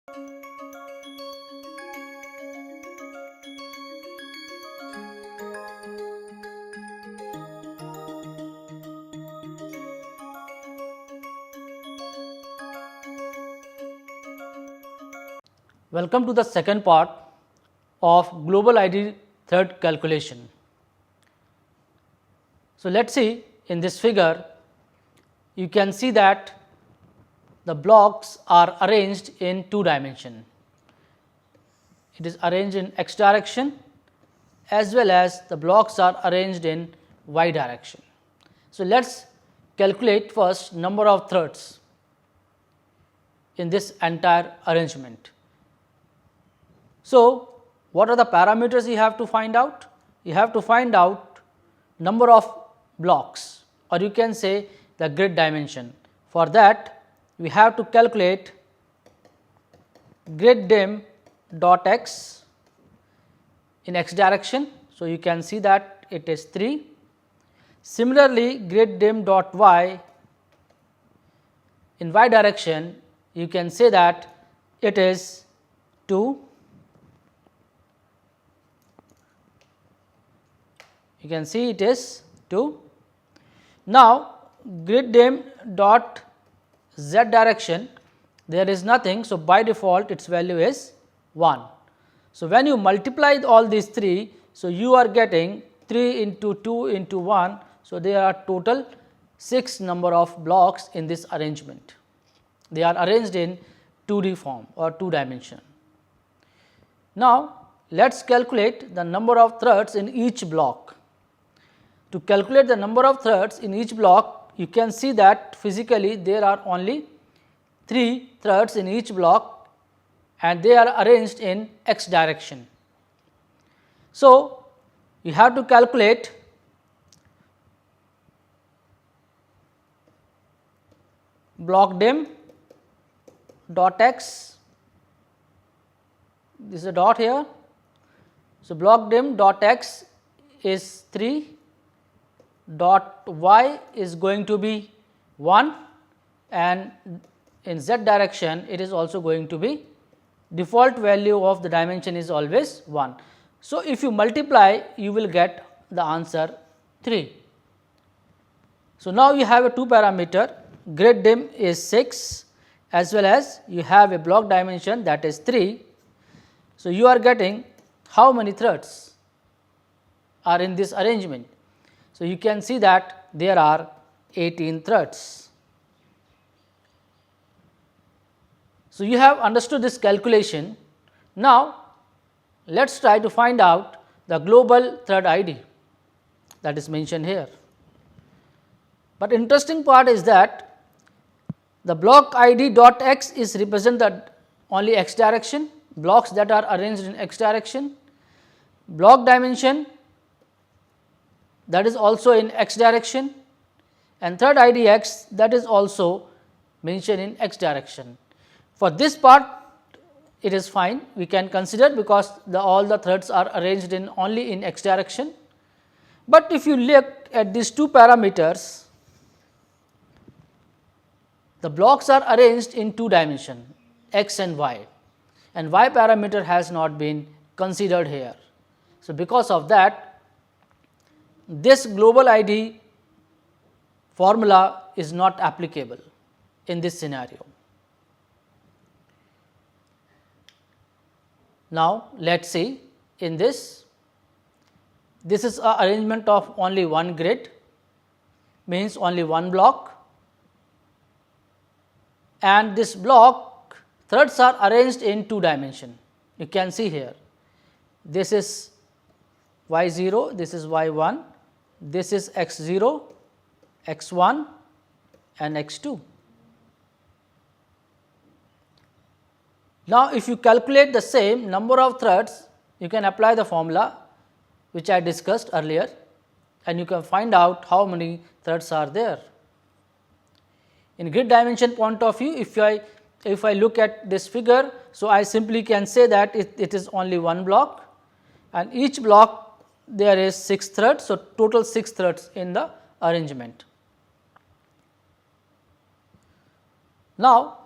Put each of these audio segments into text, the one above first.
Welcome to the second part of global ID thread calculation. So, let us see in this figure, you can see that the blocks are arranged in two dimension. It is arranged in x direction as well as the blocks are arranged in y direction. So, let us calculate first number of threads in this entire arrangement. So, what are the parameters you have to find out? You have to find out number of blocks, or you can say the grid dimension. For that, we have to calculate grid dim dot x in x direction. So, you can see that it is 3. Similarly, grid dim dot y in y direction, you can say that it is 2. You can see it is 2. Now, grid dim dot z direction, there is nothing. So, by default its value is 1. So, when you multiply all these 3, so you are getting 3 into 2 into 1. So, there are total 6 number of blocks in this arrangement. They are arranged in 2D form or 2 dimension. Now, let us calculate the number of threads in each block. To calculate the number of threads in each block, you can see that physically there are only 3 threads in each block and they are arranged in x direction. So, you have to calculate block dim dot x, this is a dot here. So, block dim dot x is 3, dot y is going to be 1, and in z direction it is also going to be default value of the dimension is always 1. So, if you multiply you will get the answer 3. So, now you have a 2 parameter, grid dim is 6 as well as you have a block dimension that is 3. So, you are getting how many threads are in this arrangement. So, you can see that there are 18 threads. So, you have understood this calculation. Now, let us try to find out the global thread ID that is mentioned here. But interesting part is that the block ID dot x is represented only x direction, blocks that are arranged in x direction, block dimension that is also in x direction, and thread ID x that is also mentioned in x direction. For this part it is fine, we can consider because all the threads are arranged in only in x direction. But if you look at these 2 parameters, the blocks are arranged in 2 dimension x and y parameter has not been considered here. So, because of that this global ID formula is not applicable in this scenario. Now, let us see in this is a arrangement of only one grid, means only one block, and this block threads are arranged in 2 dimension. You can see here this is y 0, this is y 1, this is x 0, x 1 and x 2. Now, if you calculate the same number of threads, you can apply the formula which I discussed earlier and you can find out how many threads are there. In grid dimension point of view, if I look at this figure, so I simply can say that it is only one block and each block there is 6 threads. So, total 6 threads in the arrangement. Now,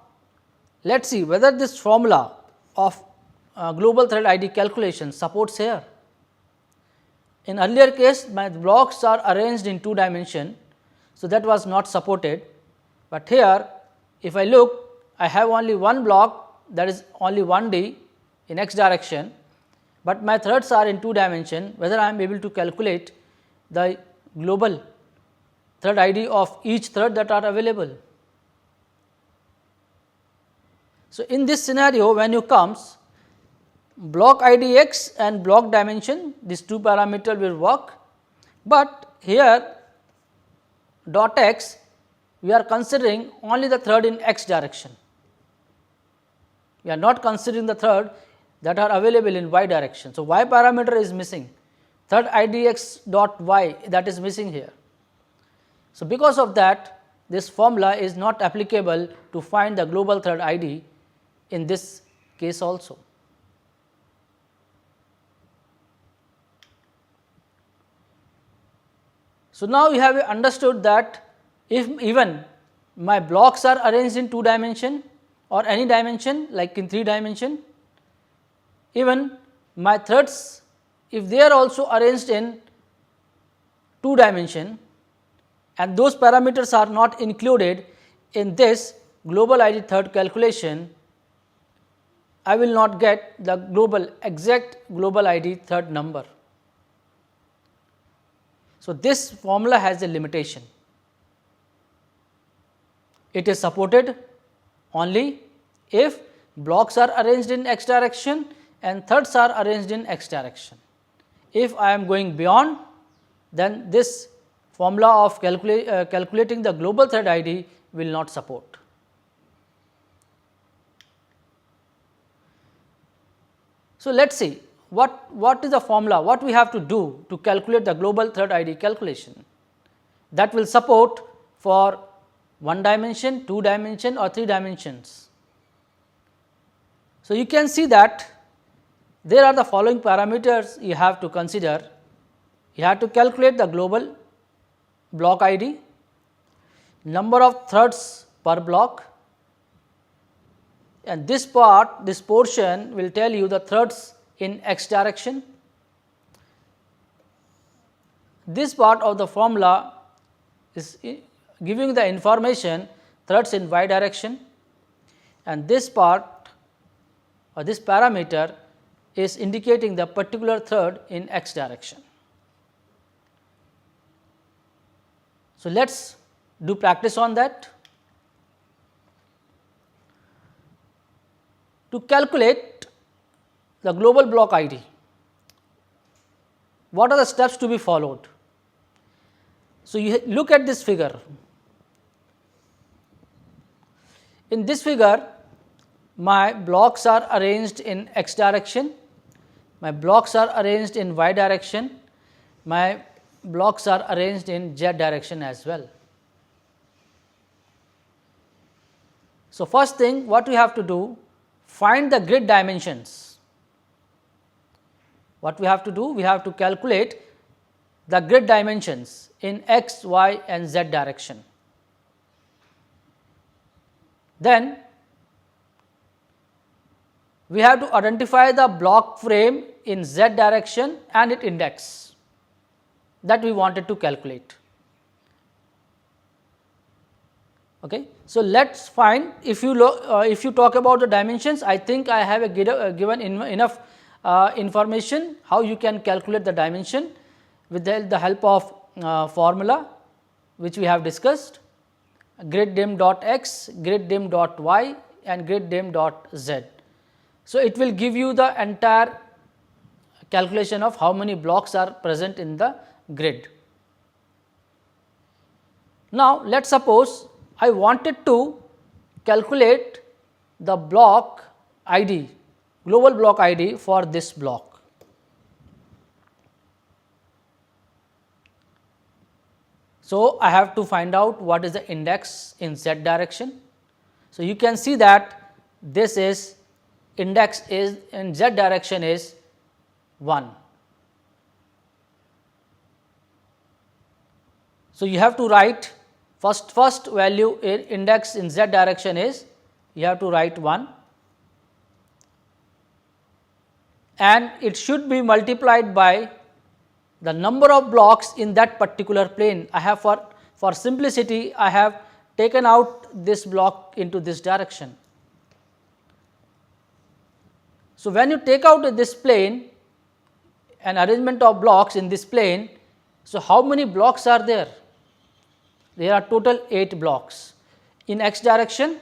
let us see whether this formula of global thread ID calculation supports here. In earlier case, my blocks are arranged in 2 dimension, so that was not supported, but here if I look, I have only one block, that is only 1D in x direction, but my threads are in 2 dimension, whether I am able to calculate the global thread ID of each thread that are available. So, in this scenario, when you comes block ID x and block dimension, these 2 parameter will work, but here dot x we are considering only the thread in x direction. We are not considering the thread that are available in y direction. So, y parameter is missing, thread ID x dot y, that is missing here. So, because of that, this formula is not applicable to find the global thread ID in this case also. So, now you have understood that if even my blocks are arranged in 2 dimension or any dimension like in 3 dimension, even my threads, if they are also arranged in 2 dimension and those parameters are not included in this global ID thread calculation, I will not get the exact global ID thread number. So, this formula has a limitation. It is supported only if blocks are arranged in x direction and threads are arranged in x direction. If I am going beyond, then this formula of calculating the global thread ID will not support. So, let us see what is the formula, what we have to do to calculate the global thread ID calculation that will support for 1 dimension, 2 dimension or 3 dimensions. So, you can see that there are the following parameters you have to consider. You have to calculate the global block ID, number of threads per block, and this portion will tell you the threads in x direction. This part of the formula is giving the information threads in y direction, and this part or this parameter is indicating the particular thread in x direction. So, let us do practice on that. To calculate the global block ID, what are the steps to be followed? So, you look at this figure. In this figure, my blocks are arranged in x direction, my blocks are arranged in y direction, my blocks are arranged in z direction as well. So, first thing what we have to do, find the grid dimensions. What we have to do? We have to calculate the grid dimensions in x, y and z direction. Then we have to identify the block frame in z direction and its index that we wanted to calculate. Okay. So, let us find, if you talk about the dimensions, I think I have given enough information how you can calculate the dimension with the help of formula which we have discussed, grid dim dot x, grid dim dot y and grid dim dot z. So, it will give you the entire calculation of how many blocks are present in the grid. Now, let us suppose I wanted to calculate the block ID, global block ID for this block. So, I have to find out what is the index in z direction. So, you can see that this is index is in z direction is 1. So, you have to write first value in index in z direction is you have to write 1, and it should be multiplied by the number of blocks in that particular plane. I have for simplicity, I have taken out this block into this direction. So, when you take out this plane, an arrangement of blocks in this plane, so how many blocks are there? There are total 8 blocks. In x direction,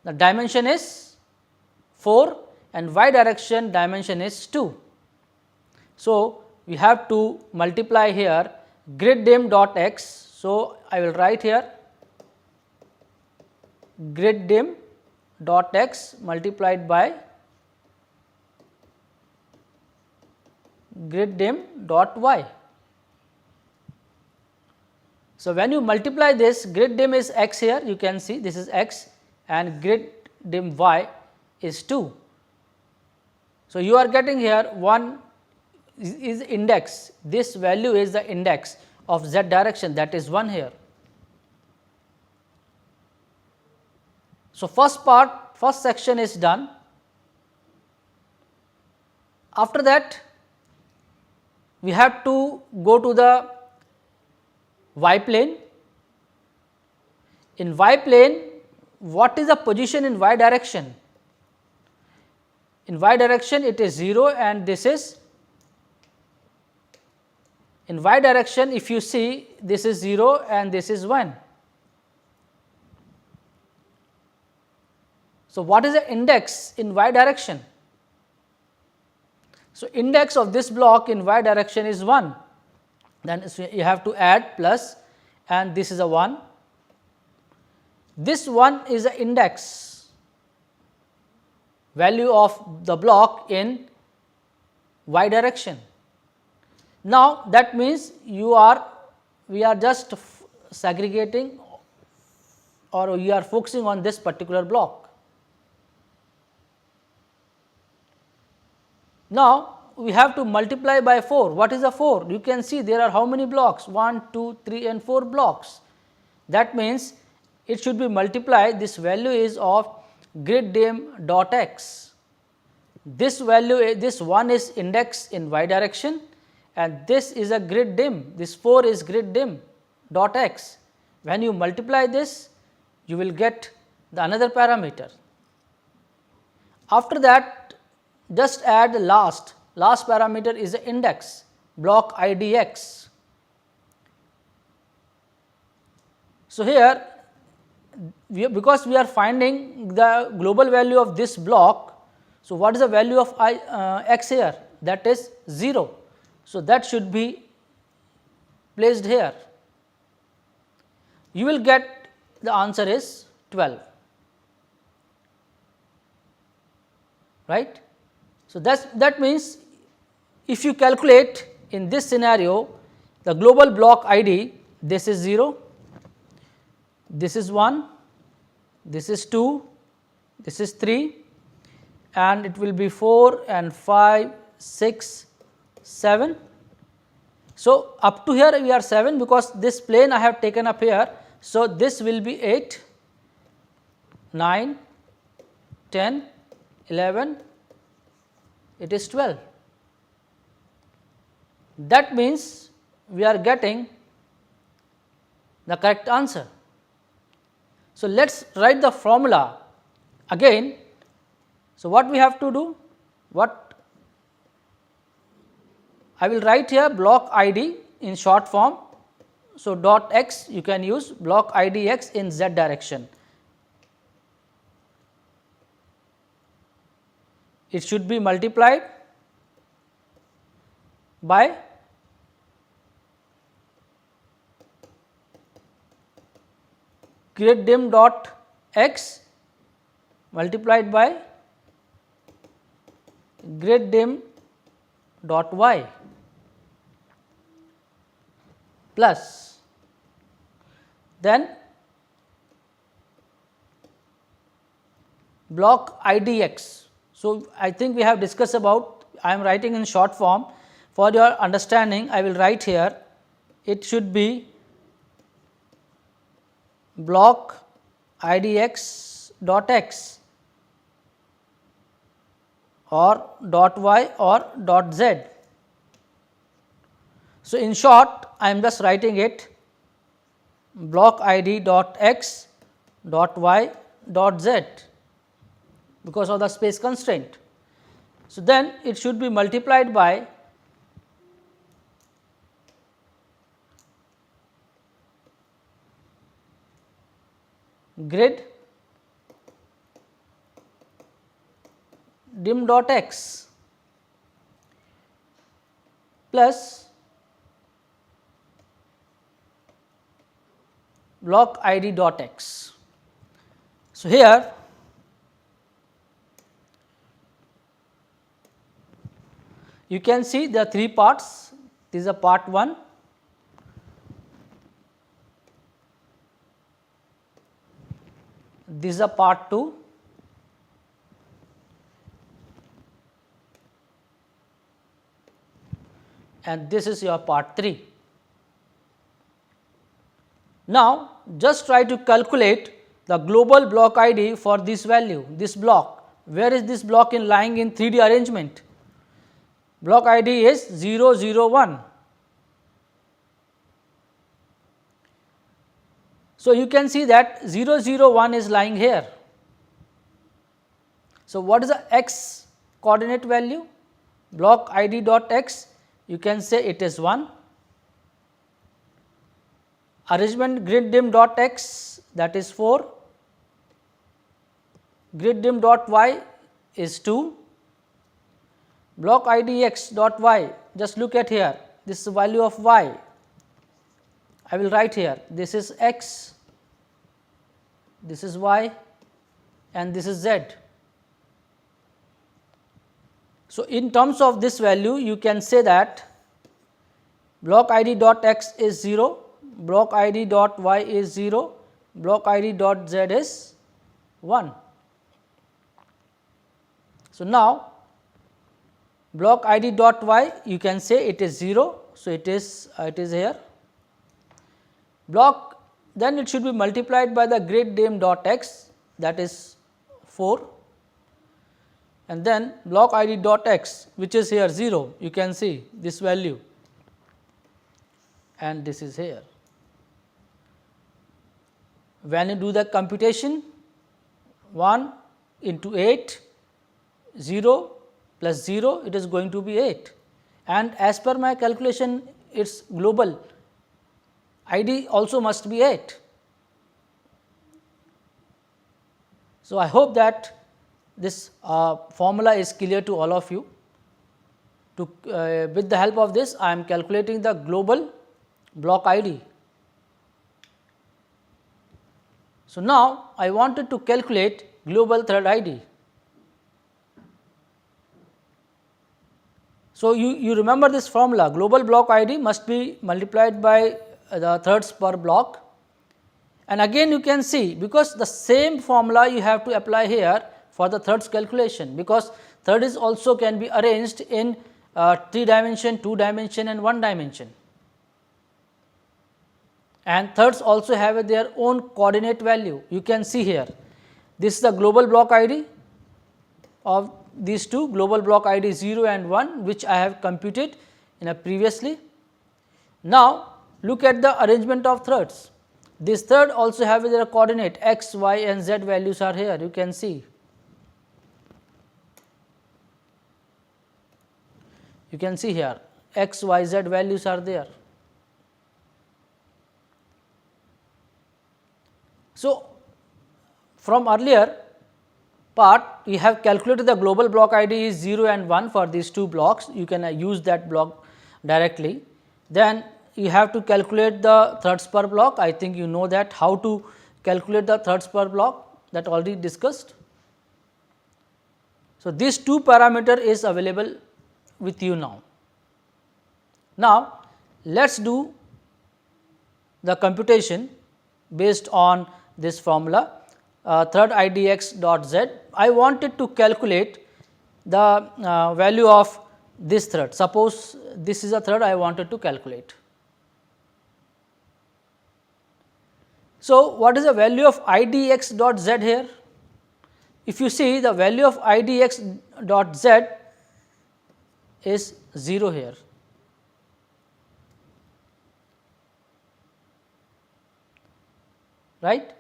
the dimension is 4 and y direction dimension is 2. So, we have to multiply here griddim dot x. So, I will write here griddim dot x multiplied by griddim dot y. So, when you multiply this, griddim is x here, you can see this is x and griddim y is 2. So, you are getting here 1 is index, this value is the index of z direction, that is 1 here. So, first section is done. After that, we have to go to the y plane. In y plane, what is the position in y direction? In y direction, it is 0 and this is, in y direction, if you see, this is 0 and this is 1. So, what is the index in y direction? So, index of this block in y direction is 1, then you have to add plus and this is a 1. This 1 is the index value of the block in y direction. Now, that means we are just segregating or we are focusing on this particular block. Now, we have to multiply by 4. What is the 4? You can see there are how many blocks? 1, 2, 3 and 4 blocks. That means, it should be multiplied, this value is of griddim dot x. This value, this 1 is index in y direction and this is a griddim, this 4 is griddim dot x. When you multiply this, you will get the another parameter. After that, just add the last parameter is the index block idx. So, here because we are finding the global value of this block, so what is the value of x here? That is 0. So, that should be placed here. You will get the answer is 12, right. So, that means, if you calculate in this scenario the global block ID, this is 0, this is 1, this is 2, this is 3 and it will be 4 and 5, 6, 7. So, up to here we are 7 because this plane I have taken up here. So, this will be 8, 9, 10, 11, it is 12. That means, we are getting the correct answer. So, let us write the formula again. So, what we have to do? What I will write here block ID in short form. So, dot x you can use block ID x in z direction. It should be multiplied by griddim dot x multiplied by griddim dot y plus then block idx. So, I think we have discussed about, I am writing in short form for your understanding. I will write here, it should be block idx dot x or dot y or dot z. So, in short I am just writing it block id dot x dot y dot z because of the space constraint. So, then it should be multiplied by grid dim dot x plus block id dot x. So, here you can see there are three parts. This is a part 1, this is a part 2, and this is your part 3. Now, just try to calculate the global block ID for this value, this block. Where is this block in lying in 3D arrangement? Block ID is 0, 0, 1. So, you can see that 0, 0, 1 is lying here. So, what is the x coordinate value? Block ID dot x, you can say it is 1. Arrangement grid dim dot x, that is 4. Grid dim dot y is 2. Block ID x dot y, just look at here, this is the value of y. I will write here, this is x, this is y, and this is z. So, in terms of this value, you can say that block ID dot x is 0, block ID dot y is 0, block ID dot z is 1. So, now block ID dot y, you can say it is 0. So, it is here. Block, then it should be multiplied by the grid dim dot x, that is 4, and then block ID dot x, which is here 0, you can see this value, and this is here. When you do the computation, 1 into 8, 0 plus 0, it is going to be 8, and as per my calculation, its global ID also must be 8. So, I hope that this formula is clear to all of you. To with the help of this, I am calculating the global block ID. So, now I wanted to calculate global thread ID. So, you remember this formula, global block ID must be multiplied by the threads per block, and again you can see, because the same formula you have to apply here for the threads calculation, because thread is also can be arranged in 3 dimension, 2 dimension and 1 dimension, and threads also have their own coordinate value. You can see here, this is the global block ID of these two, global block ID 0 and 1, which I have computed in a previously. Now, look at the arrangement of threads. This thread also have their coordinate x, y and z values are here, you can see. You can see here x, y, z values are there. So, from earlier part, we have calculated the global block ID is 0 and 1 for these two blocks, you can use that block directly. Then you have to calculate the threads per block. I think you know that how to calculate the threads per block, that already discussed. So, this 2 parameter is available with you now. Now, let us do the computation based on this formula thread ID x dot z. I wanted to calculate the value of this thread. Suppose this is a thread I wanted to calculate. So, what is the value of ID x dot z here? if you see the value of idx dot z is 0 here. Right.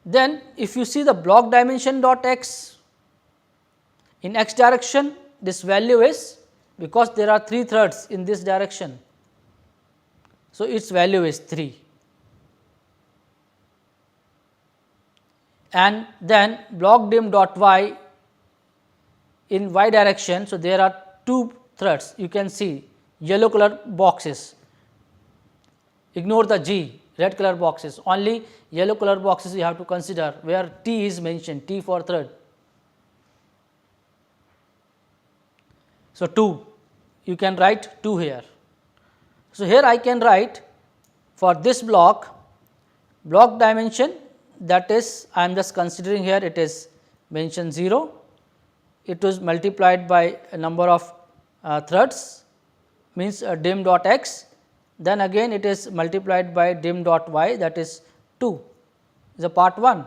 Then if you see the block dimension dot x, in x direction this value is, because there are 3 threads in this direction, so its value is 3. And then block dim dot y in y direction, so there are 2 threads, you can see yellow color boxes, ignore the G, red color boxes, only yellow color boxes you have to consider where T is mentioned, T for thread. So 2, you can write 2 here. So here I can write for this block dimension, that is I am just considering here, it is mentioned 0, it was multiplied by a number of threads, means dim dot x, then again it is multiplied by dim dot y, that is 2, is a part 1.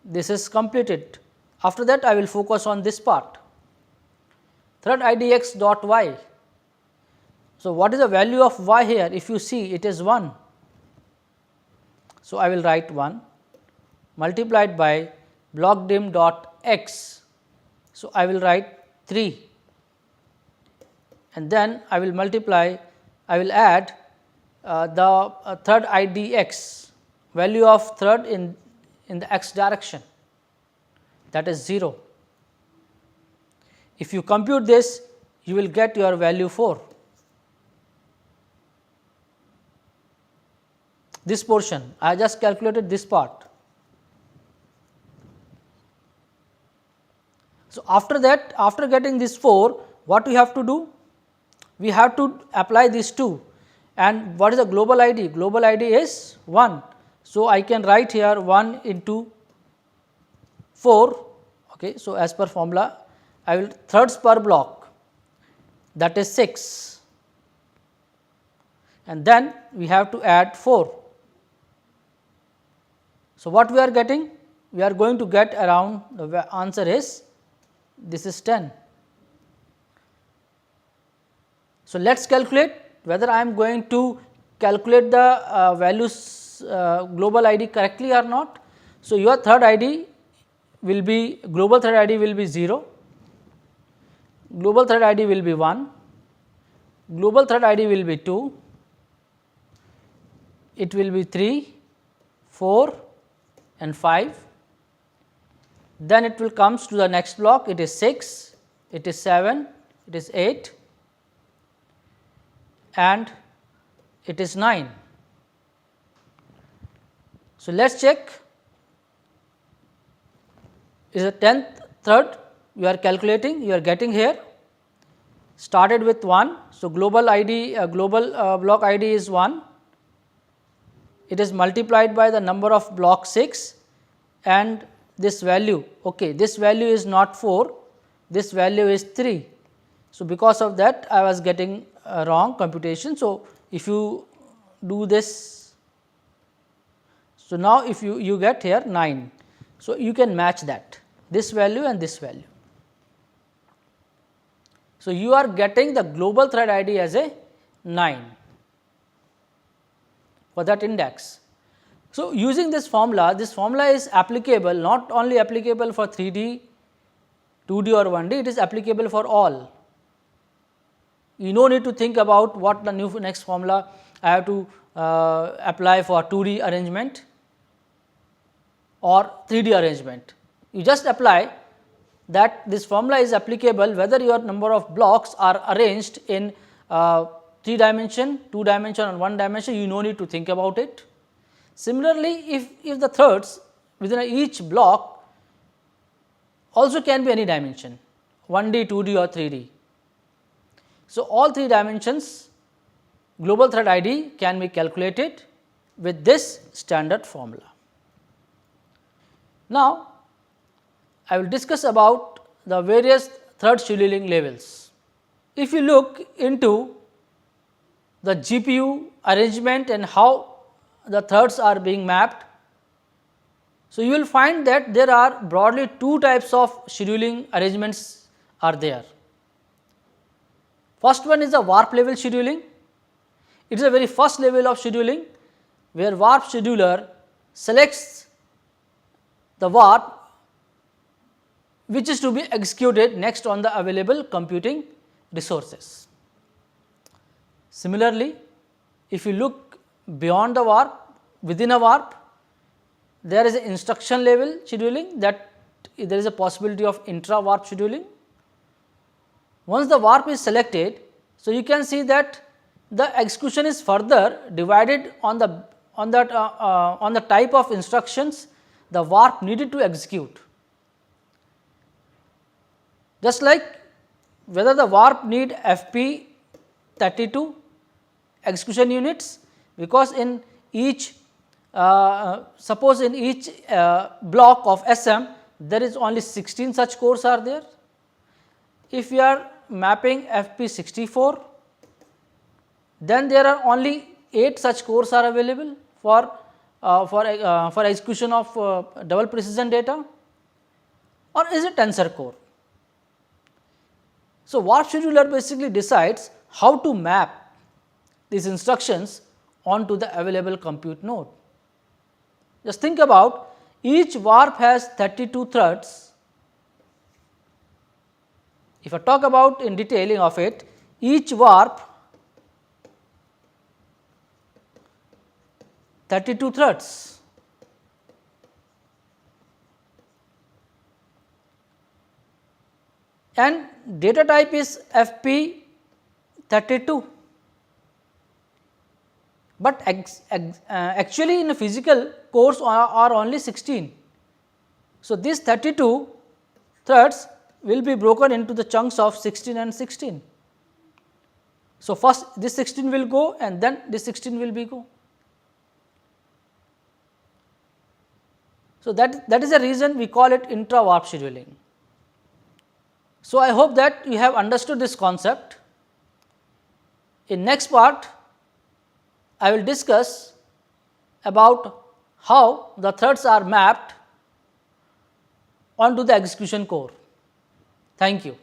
This is completed. After that I will focus on this part, thread idx dot y. So what is the value of y here? If you see, it is 1. So I will write 1 multiplied by block dim dot x. So I will write 3, and then I will multiply, I will add the thread idx, value of thread in the x direction, that is 0. If you compute this, you will get your value 4. This portion, I just calculated this part. So after that, after getting this 4, what we have to do? We have to apply these 2, and what is the global ID? Global ID is 1. So I can write here 1 into 4. Okay. So as per formula, I will threads per block, that is 6, and then we have to add 4. So what we are getting? We are going to get around, the answer is, this is 10. So let us calculate whether I am going to calculate the values global ID correctly or not. So your thread ID will be, global thread ID will be 0, global thread ID will be 1, global thread ID will be 2, it will be 3, 4 and 5. Then it will comes to the next block, it is 6, it is 7, it is 8 and it is 9. So let us check, is the 10th thread you are calculating, you are getting here, started with 1. So global ID, block ID is 1, it is multiplied by the number of block 6 and this value, okay, this value is not 4, this value is 3. So because of that I was getting wrong computation. So if you do this, so now if you get here 9, so you can match that, this value and this value. So you are getting the global thread ID as a 9 for that index. So using this formula is applicable, not only applicable for 3D, 2D or 1D, it is applicable for all. You no need to think about what the next formula I have to apply for 2D arrangement or 3D arrangement. You just apply that this formula is applicable whether your number of blocks are arranged in 3 dimension, 2 dimension or 1 dimension, you no need to think about it. Similarly, if the threads within each block also can be any dimension, 1D, 2D or 3D. So all 3 dimensions global thread ID can be calculated with this standard formula. Now I will discuss about the various thread scheduling levels. If you look into the GPU arrangement and how the threads are being mapped, So, you will find that there are broadly two types of scheduling arrangements are there. First one is the warp level scheduling. It is a very first level of scheduling where warp scheduler selects the warp which is to be executed next on the available computing resources. Similarly, if you look beyond the warp, within a warp, there is an instruction level scheduling, that there is a possibility of intra warp scheduling. Once the warp is selected, so you can see that the execution is further divided on the type of instructions the warp needed to execute. Just like whether the warp need FP 32 execution units, because in each suppose in each block of SM there is only 16 such cores are there. If we are mapping FP 64, then there are only 8 such cores are available for execution of double precision data, or is it tensor core. So, warp scheduler basically decides how to map these instructions onto the available compute node. Just think about, each warp has 32 threads. If I talk about in detailing of it, each warp 32 threads. And data type is FP 32, but actually in a physical cores are only 16. So, these 32 threads will be broken into the chunks of 16 and 16. So, first this 16 will go and then this 16 will be go. So, that is the reason we call it intra warp scheduling. So, I hope that you have understood this concept. In next part, I will discuss about how the threads are mapped onto the execution core. Thank you.